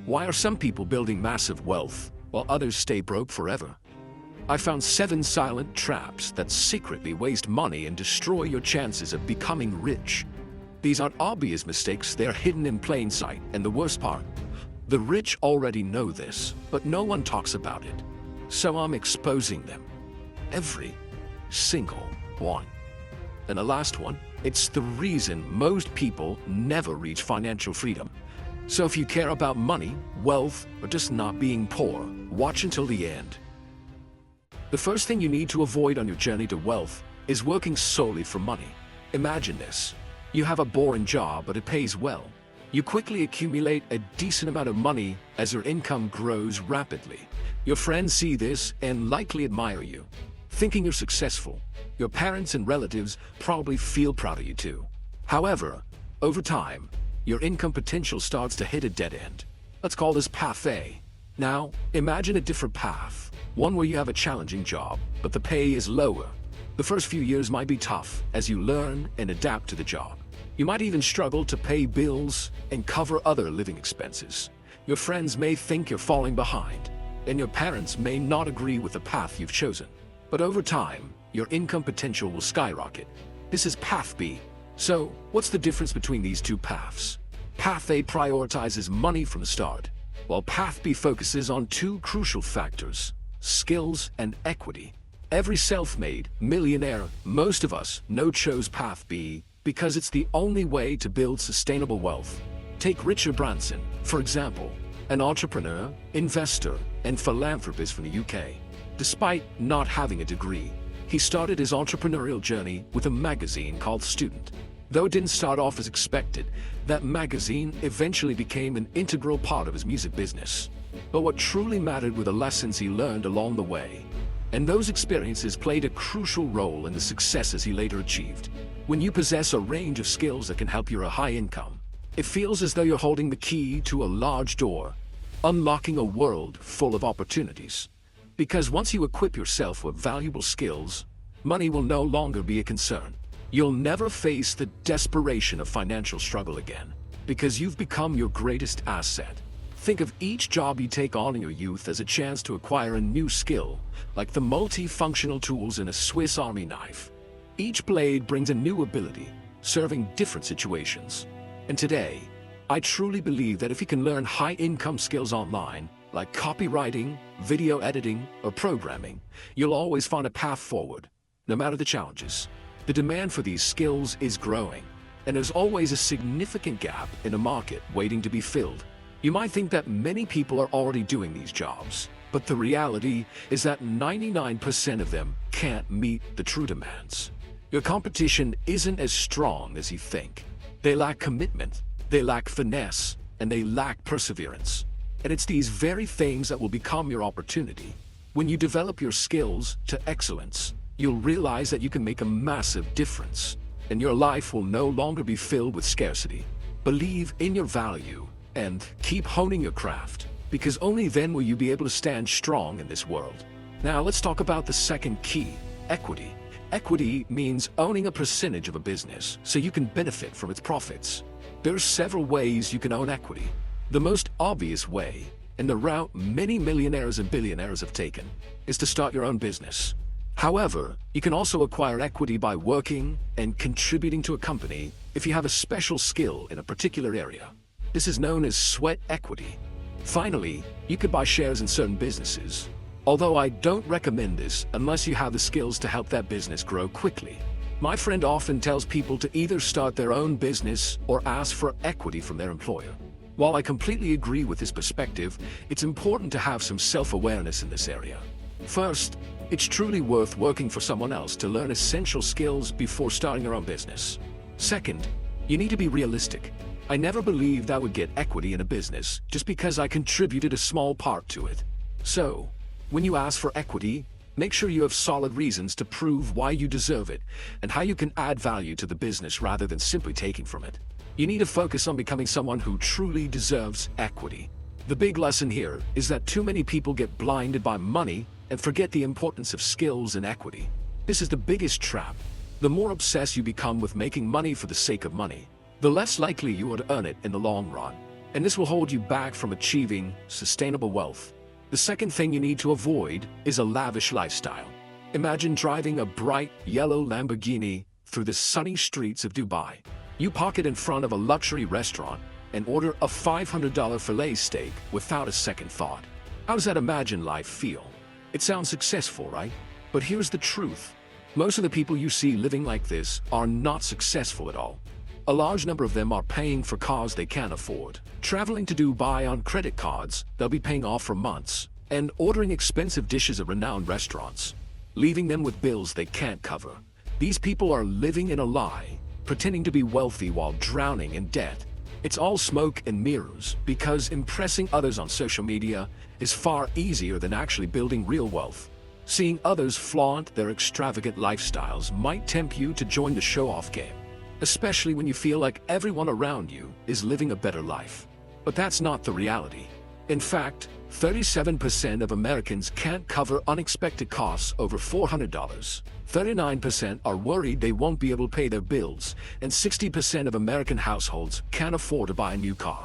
Why are some people building massive wealth while others stay broke forever? I found 7 silent traps that secretly waste money and destroy your chances of becoming rich. These aren't obvious mistakes, they're hidden in plain sight, and the worst part, the rich already know this, but no one talks about it. So I'm exposing them. Every single one. And the last one, it's the reason most people never reach financial freedom. So if you care about money, wealth, or just not being poor, watch until the end. The first thing you need to avoid on your journey to wealth is working solely for money. Imagine this. You have a boring job, but it pays well. You quickly accumulate a decent amount of money as your income grows rapidly. Your friends see this and likely admire you, thinking you're successful. Your parents and relatives probably feel proud of you too. However, over time, your income potential starts to hit a dead end. Let's call this path A. Now, imagine a different path, one where you have a challenging job, but the pay is lower. The first few years might be tough as you learn and adapt to the job. You might even struggle to pay bills and cover other living expenses. Your friends may think you're falling behind, and your parents may not agree with the path you've chosen. But over time, your income potential will skyrocket. This is path B. So, what's the difference between these two paths? Path A prioritizes money from the start, while Path B focuses on 2 crucial factors: skills and equity. Every self-made millionaire, most of us know, chose Path B because it's the only way to build sustainable wealth. Take Richard Branson, for example, an entrepreneur, investor, and philanthropist from the UK. Despite not having a degree, he started his entrepreneurial journey with a magazine called Student. Though it didn't start off as expected, that magazine eventually became an integral part of his music business. But what truly mattered were the lessons he learned along the way. And those experiences played a crucial role in the successes he later achieved. When you possess a range of skills that can help you a high income, it feels as though you're holding the key to a large door, unlocking a world full of opportunities. Because once you equip yourself with valuable skills, money will no longer be a concern. You'll never face the desperation of financial struggle again, because you've become your greatest asset. Think of each job you take on in your youth as a chance to acquire a new skill, like the multifunctional tools in a Swiss Army knife. Each blade brings a new ability, serving different situations. And today, I truly believe that if you can learn high-income skills online, like copywriting, video editing, or programming, you'll always find a path forward, no matter the challenges. The demand for these skills is growing, and there's always a significant gap in the market waiting to be filled. You might think that many people are already doing these jobs, but the reality is that 99% of them can't meet the true demands. Your competition isn't as strong as you think. They lack commitment, they lack finesse, and they lack perseverance. And it's these very things that will become your opportunity. When you develop your skills to excellence, you'll realize that you can make a massive difference, and your life will no longer be filled with scarcity. Believe in your value and keep honing your craft, because only then will you be able to stand strong in this world. Now let's talk about the second key, equity. Equity means owning a percentage of a business so you can benefit from its profits. There are several ways you can own equity. The most obvious way, and the route many millionaires and billionaires have taken, is to start your own business. However, you can also acquire equity by working and contributing to a company if you have a special skill in a particular area. This is known as sweat equity. Finally, you could buy shares in certain businesses, although I don't recommend this unless you have the skills to help that business grow quickly. My friend often tells people to either start their own business or ask for equity from their employer. While I completely agree with his perspective, it's important to have some self-awareness in this area. First, it's truly worth working for someone else to learn essential skills before starting your own business. Second, you need to be realistic. I never believed I would get equity in a business just because I contributed a small part to it. So, when you ask for equity, make sure you have solid reasons to prove why you deserve it and how you can add value to the business rather than simply taking from it. You need to focus on becoming someone who truly deserves equity. The big lesson here is that too many people get blinded by money and forget the importance of skills and equity. This is the biggest trap. The more obsessed you become with making money for the sake of money, the less likely you are to earn it in the long run. and this will hold you back from achieving sustainable wealth. The second thing you need to avoid is a lavish lifestyle. Imagine driving a bright yellow Lamborghini through the sunny streets of Dubai. You park it in front of a luxury restaurant and order a $500 filet steak without a second thought. How does that imagined life feel? It sounds successful, right? But here's the truth. Most of the people you see living like this are not successful at all. A large number of them are paying for cars they can't afford, traveling to Dubai on credit cards they'll be paying off for months, and ordering expensive dishes at renowned restaurants, leaving them with bills they can't cover. These people are living in a lie, pretending to be wealthy while drowning in debt. It's all smoke and mirrors, because impressing others on social media is far easier than actually building real wealth. Seeing others flaunt their extravagant lifestyles might tempt you to join the show-off game, especially when you feel like everyone around you is living a better life. But that's not the reality. In fact, 37% of Americans can't cover unexpected costs over $400. 39% are worried they won't be able to pay their bills, and 60% of American households can't afford to buy a new car.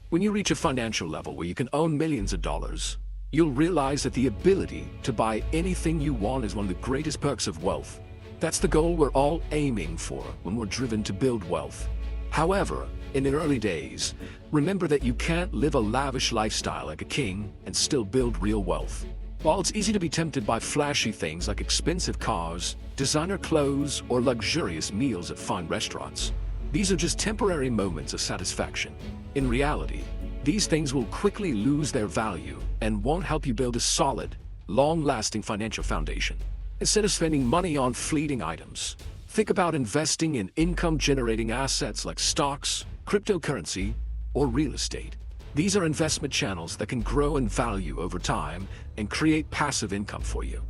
When you reach a financial level where you can own millions of dollars, you'll realize that the ability to buy anything you want is one of the greatest perks of wealth. That's the goal we're all aiming for when we're driven to build wealth. However, in the early days, remember that you can't live a lavish lifestyle like a king and still build real wealth. While it's easy to be tempted by flashy things like expensive cars, designer clothes, or luxurious meals at fine restaurants, these are just temporary moments of satisfaction. In reality, these things will quickly lose their value and won't help you build a solid, long-lasting financial foundation. Instead of spending money on fleeting items, think about investing in income-generating assets like stocks, cryptocurrency, or real estate. These are investment channels that can grow in value over time and create passive income for you.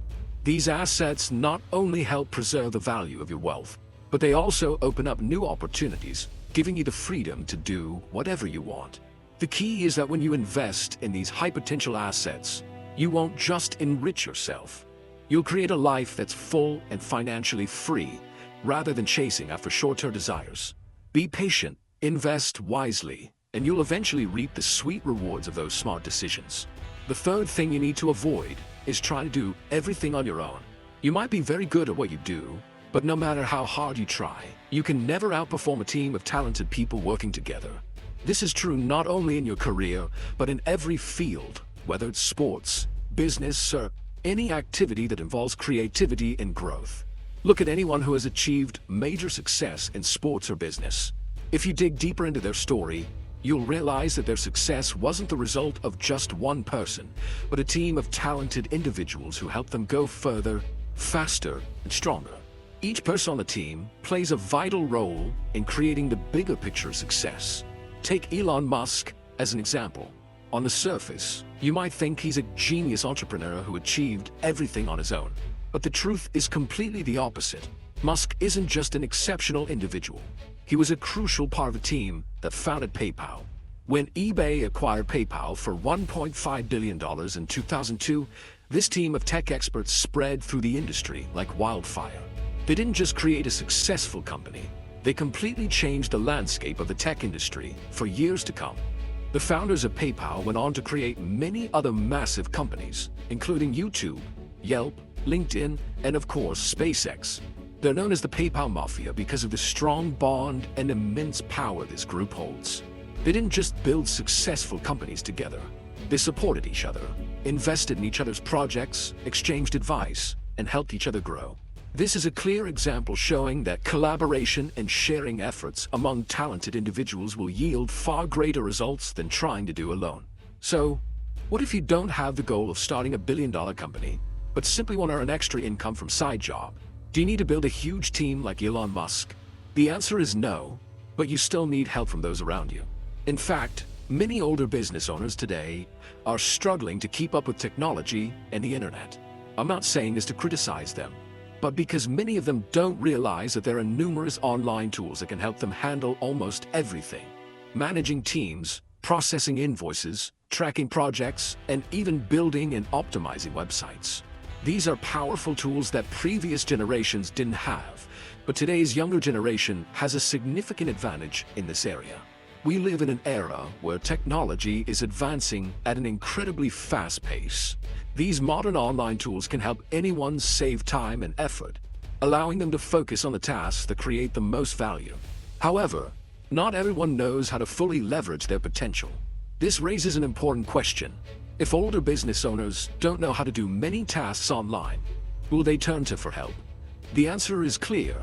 These assets not only help preserve the value of your wealth, but they also open up new opportunities, giving you the freedom to do whatever you want. The key is that when you invest in these high-potential assets, you won't just enrich yourself. You'll create a life that's full and financially free, rather than chasing after short-term desires. Be patient, invest wisely, and you'll eventually reap the sweet rewards of those smart decisions. The third thing you need to avoid is trying to do everything on your own. You might be very good at what you do, but no matter how hard you try, you can never outperform a team of talented people working together. This is true not only in your career, but in every field, whether it's sports, business, or any activity that involves creativity and growth. Look at anyone who has achieved major success in sports or business. If you dig deeper into their story, you'll realize that their success wasn't the result of just one person, but a team of talented individuals who helped them go further, faster, and stronger. Each person on the team plays a vital role in creating the bigger picture of success. Take Elon Musk as an example. On the surface, you might think he's a genius entrepreneur who achieved everything on his own. But the truth is completely the opposite. Musk isn't just an exceptional individual. He was a crucial part of a team that founded PayPal. When eBay acquired PayPal for $1.5 billion in 2002, this team of tech experts spread through the industry like wildfire. They didn't just create a successful company, they completely changed the landscape of the tech industry for years to come. The founders of PayPal went on to create many other massive companies, including YouTube, Yelp, LinkedIn, and of course, SpaceX. They're known as the PayPal Mafia because of the strong bond and immense power this group holds. They didn't just build successful companies together. They supported each other, invested in each other's projects, exchanged advice, and helped each other grow. This is a clear example showing that collaboration and sharing efforts among talented individuals will yield far greater results than trying to do alone. So, what if you don't have the goal of starting a billion-dollar company, but simply want to earn extra income from side job? Do you need to build a huge team like Elon Musk? The answer is no, but you still need help from those around you. In fact, many older business owners today are struggling to keep up with technology and the internet. I'm not saying this to criticize them, but because many of them don't realize that there are numerous online tools that can help them handle almost everything. Managing teams, processing invoices, tracking projects, and even building and optimizing websites. These are powerful tools that previous generations didn't have, but today's younger generation has a significant advantage in this area. We live in an era where technology is advancing at an incredibly fast pace. These modern online tools can help anyone save time and effort, allowing them to focus on the tasks that create the most value. However, not everyone knows how to fully leverage their potential. This raises an important question. If older business owners don't know how to do many tasks online, will they turn to for help? The answer is clear.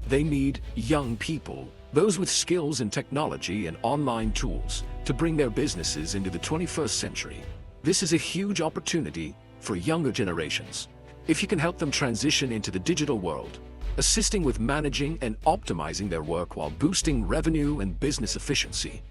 They need young people, those with skills in technology and online tools, to bring their businesses into the 21st century. This is a huge opportunity for younger generations. If you can help them transition into the digital world, assisting with managing and optimizing their work while boosting revenue and business efficiency,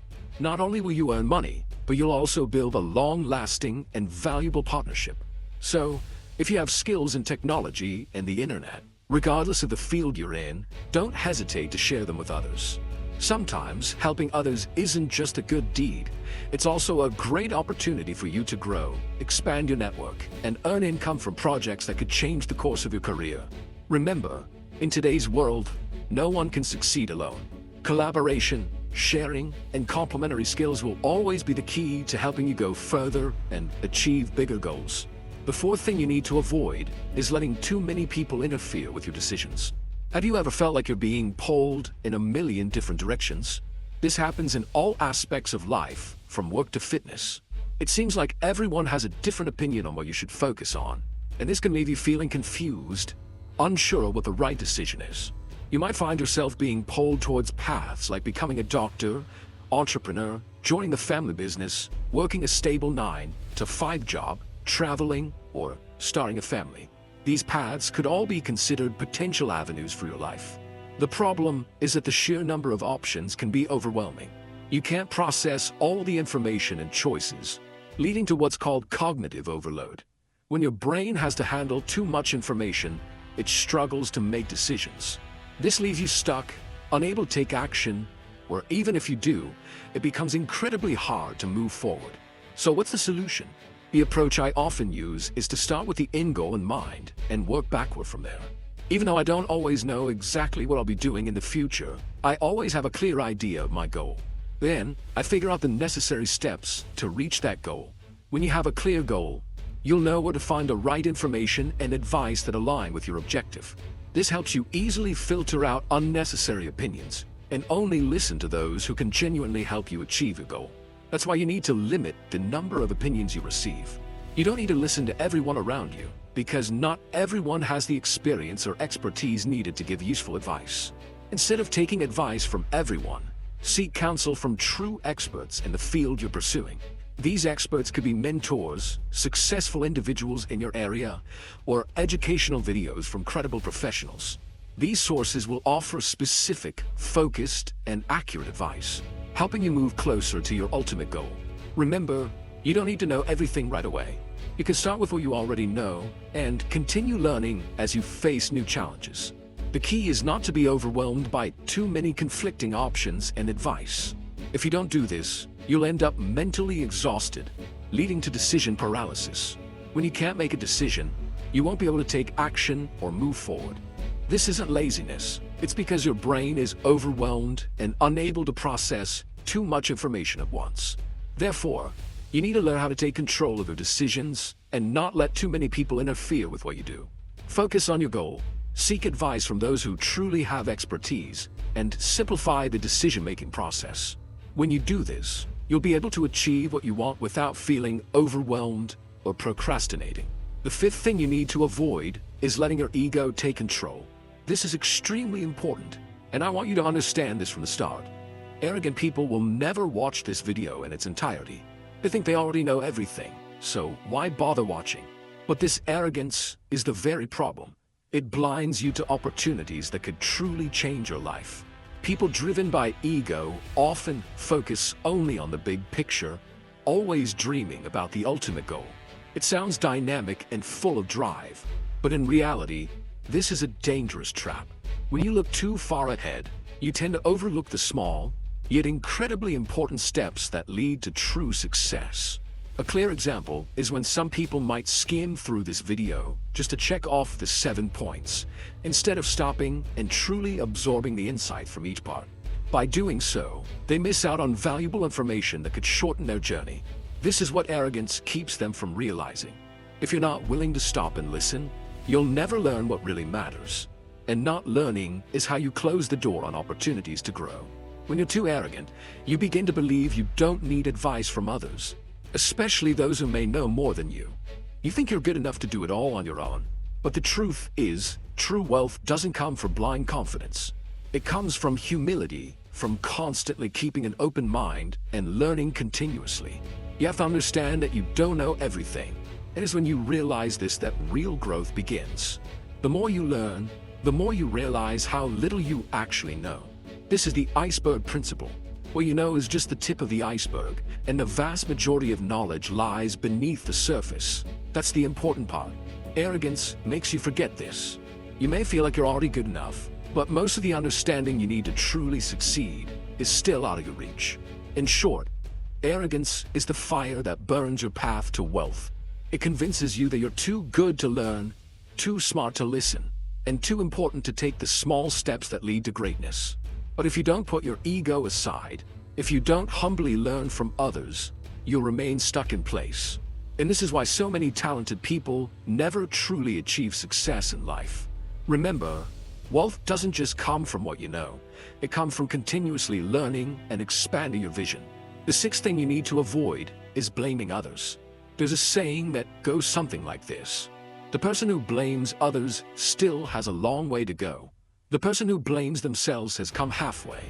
not only will you earn money, but you'll also build a long-lasting and valuable partnership. So, if you have skills in technology and the internet, regardless of the field you're in, don't hesitate to share them with others. Sometimes, helping others isn't just a good deed. It's also a great opportunity for you to grow, expand your network, and earn income from projects that could change the course of your career. Remember, in today's world, no one can succeed alone. Collaboration, sharing, and complementary skills will always be the key to helping you go further and achieve bigger goals. The fourth thing you need to avoid is letting too many people interfere with your decisions. Have you ever felt like you're being pulled in a million different directions? This happens in all aspects of life, from work to fitness. It seems like everyone has a different opinion on what you should focus on, and this can leave you feeling confused, unsure of what the right decision is. You might find yourself being pulled towards paths like becoming a doctor, entrepreneur, joining the family business, working a stable 9-to-5 job, traveling, or starting a family. These paths could all be considered potential avenues for your life. The problem is that the sheer number of options can be overwhelming. You can't process all the information and choices, leading to what's called cognitive overload. When your brain has to handle too much information, it struggles to make decisions. This leaves you stuck, unable to take action, or even if you do, it becomes incredibly hard to move forward. So what's the solution? The approach I often use is to start with the end goal in mind and work backward from there. Even though I don't always know exactly what I'll be doing in the future, I always have a clear idea of my goal. Then, I figure out the necessary steps to reach that goal. When you have a clear goal, you'll know where to find the right information and advice that align with your objective. This helps you easily filter out unnecessary opinions and only listen to those who can genuinely help you achieve your goal. That's why you need to limit the number of opinions you receive. You don't need to listen to everyone around you, because not everyone has the experience or expertise needed to give useful advice. Instead of taking advice from everyone, seek counsel from true experts in the field you're pursuing. These experts could be mentors, successful individuals in your area, or educational videos from credible professionals. These sources will offer specific, focused, and accurate advice, helping you move closer to your ultimate goal. Remember, you don't need to know everything right away. You can start with what you already know and continue learning as you face new challenges. The key is not to be overwhelmed by too many conflicting options and advice. If you don't do this, you'll end up mentally exhausted, leading to decision paralysis. When you can't make a decision, you won't be able to take action or move forward. This isn't laziness. It's because your brain is overwhelmed and unable to process too much information at once. Therefore, you need to learn how to take control of your decisions and not let too many people interfere with what you do. Focus on your goal, seek advice from those who truly have expertise, and simplify the decision-making process. When you do this, you'll be able to achieve what you want without feeling overwhelmed or procrastinating. The fifth thing you need to avoid is letting your ego take control. This is extremely important, and I want you to understand this from the start. Arrogant people will never watch this video in its entirety. They think they already know everything, so why bother watching? But this arrogance is the very problem. It blinds you to opportunities that could truly change your life. People driven by ego often focus only on the big picture, always dreaming about the ultimate goal. It sounds dynamic and full of drive, but in reality, this is a dangerous trap. When you look too far ahead, you tend to overlook the small, yet incredibly important steps that lead to true success. A clear example is when some people might skim through this video just to check off the 7 points, instead of stopping and truly absorbing the insight from each part. By doing so, they miss out on valuable information that could shorten their journey. This is what arrogance keeps them from realizing. If you're not willing to stop and listen, you'll never learn what really matters. And not learning is how you close the door on opportunities to grow. When you're too arrogant, you begin to believe you don't need advice from others, especially those who may know more than you. You think you're good enough to do it all on your own. But the truth is, true wealth doesn't come from blind confidence. It comes from humility, from constantly keeping an open mind and learning continuously. You have to understand that you don't know everything. It is when you realize this that real growth begins. The more you learn, the more you realize how little you actually know. This is the iceberg principle. What you know is just the tip of the iceberg, and the vast majority of knowledge lies beneath the surface. That's the important part. Arrogance makes you forget this. You may feel like you're already good enough, but most of the understanding you need to truly succeed is still out of your reach. In short, arrogance is the fire that burns your path to wealth. It convinces you that you're too good to learn, too smart to listen, and too important to take the small steps that lead to greatness. But if you don't put your ego aside, if you don't humbly learn from others, you'll remain stuck in place. And this is why so many talented people never truly achieve success in life. Remember, wealth doesn't just come from what you know. It comes from continuously learning and expanding your vision. The sixth thing you need to avoid is blaming others. There's a saying that goes something like this: the person who blames others still has a long way to go. The person who blames themselves has come halfway.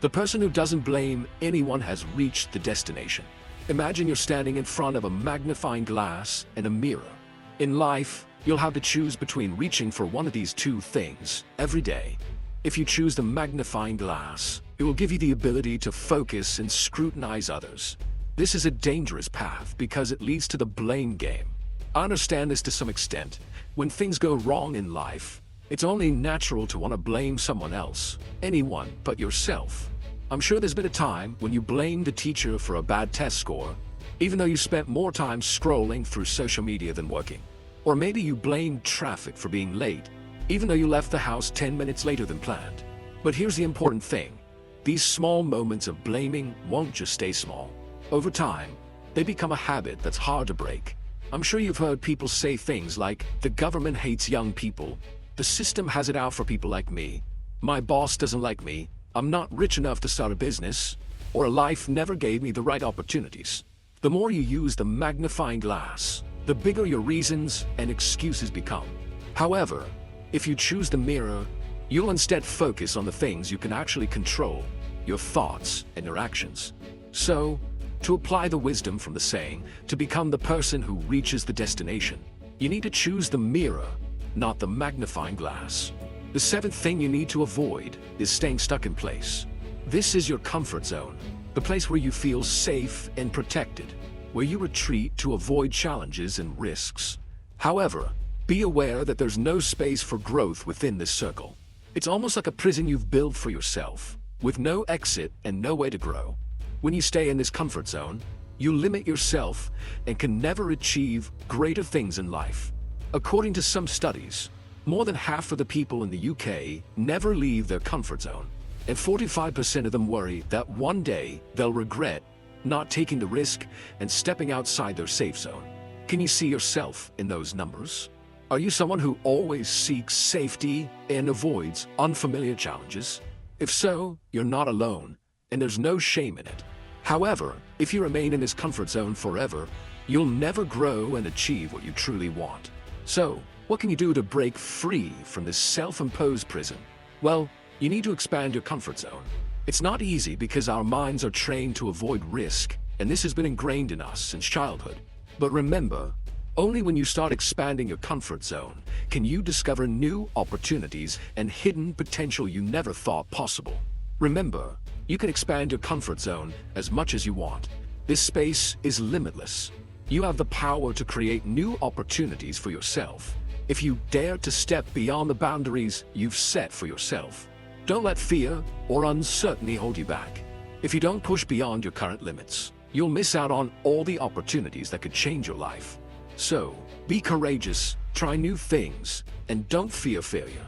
The person who doesn't blame anyone has reached the destination. Imagine you're standing in front of a magnifying glass and a mirror. In life, you'll have to choose between reaching for one of these two things every day. If you choose the magnifying glass, it will give you the ability to focus and scrutinize others. This is a dangerous path because it leads to the blame game. I understand this to some extent. When things go wrong in life, it's only natural to want to blame someone else, anyone but yourself. I'm sure there's been a time when you blamed the teacher for a bad test score, even though you spent more time scrolling through social media than working. Or maybe you blamed traffic for being late, even though you left the house 10 minutes later than planned. But here's the important thing. These small moments of blaming won't just stay small. Over time, they become a habit that's hard to break. I'm sure you've heard people say things like, the government hates young people, the system has it out for people like me, my boss doesn't like me, I'm not rich enough to start a business, or life never gave me the right opportunities. The more you use the magnifying glass, the bigger your reasons and excuses become. However, if you choose the mirror, you'll instead focus on the things you can actually control, your thoughts and your actions. So, to apply the wisdom from the saying, to become the person who reaches the destination, you need to choose the mirror, not the magnifying glass. The seventh thing you need to avoid is staying stuck in place. This is your comfort zone, the place where you feel safe and protected, where you retreat to avoid challenges and risks. However, be aware that there's no space for growth within this circle. It's almost like a prison you've built for yourself, with no exit and no way to grow. When you stay in this comfort zone, you limit yourself and can never achieve greater things in life. According to some studies, more than half of the people in the UK never leave their comfort zone, and 45% of them worry that one day they'll regret not taking the risk and stepping outside their safe zone. Can you see yourself in those numbers? Are you someone who always seeks safety and avoids unfamiliar challenges? If so, you're not alone, and there's no shame in it. However, if you remain in this comfort zone forever, you'll never grow and achieve what you truly want. So, what can you do to break free from this self-imposed prison? Well, you need to expand your comfort zone. It's not easy because our minds are trained to avoid risk, and this has been ingrained in us since childhood. But remember, only when you start expanding your comfort zone can you discover new opportunities and hidden potential you never thought possible. Remember, you can expand your comfort zone as much as you want. This space is limitless. You have the power to create new opportunities for yourself if you dare to step beyond the boundaries you've set for yourself. Don't let fear or uncertainty hold you back. If you don't push beyond your current limits, you'll miss out on all the opportunities that could change your life. So, be courageous, try new things, and don't fear failure.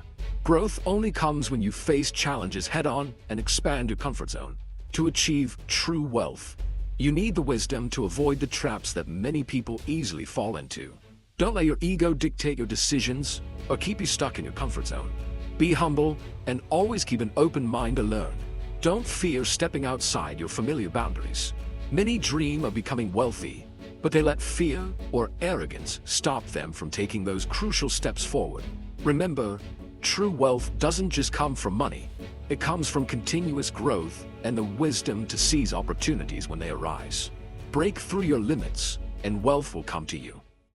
Growth only comes when you face challenges head-on and expand your comfort zone. To achieve true wealth, you need the wisdom to avoid the traps that many people easily fall into. Don't let your ego dictate your decisions or keep you stuck in your comfort zone. Be humble and always keep an open mind to learn. Don't fear stepping outside your familiar boundaries. Many dream of becoming wealthy, but they let fear or arrogance stop them from taking those crucial steps forward. Remember, true wealth doesn't just come from money. It comes from continuous growth and the wisdom to seize opportunities when they arise. Break through your limits, and wealth will come to you.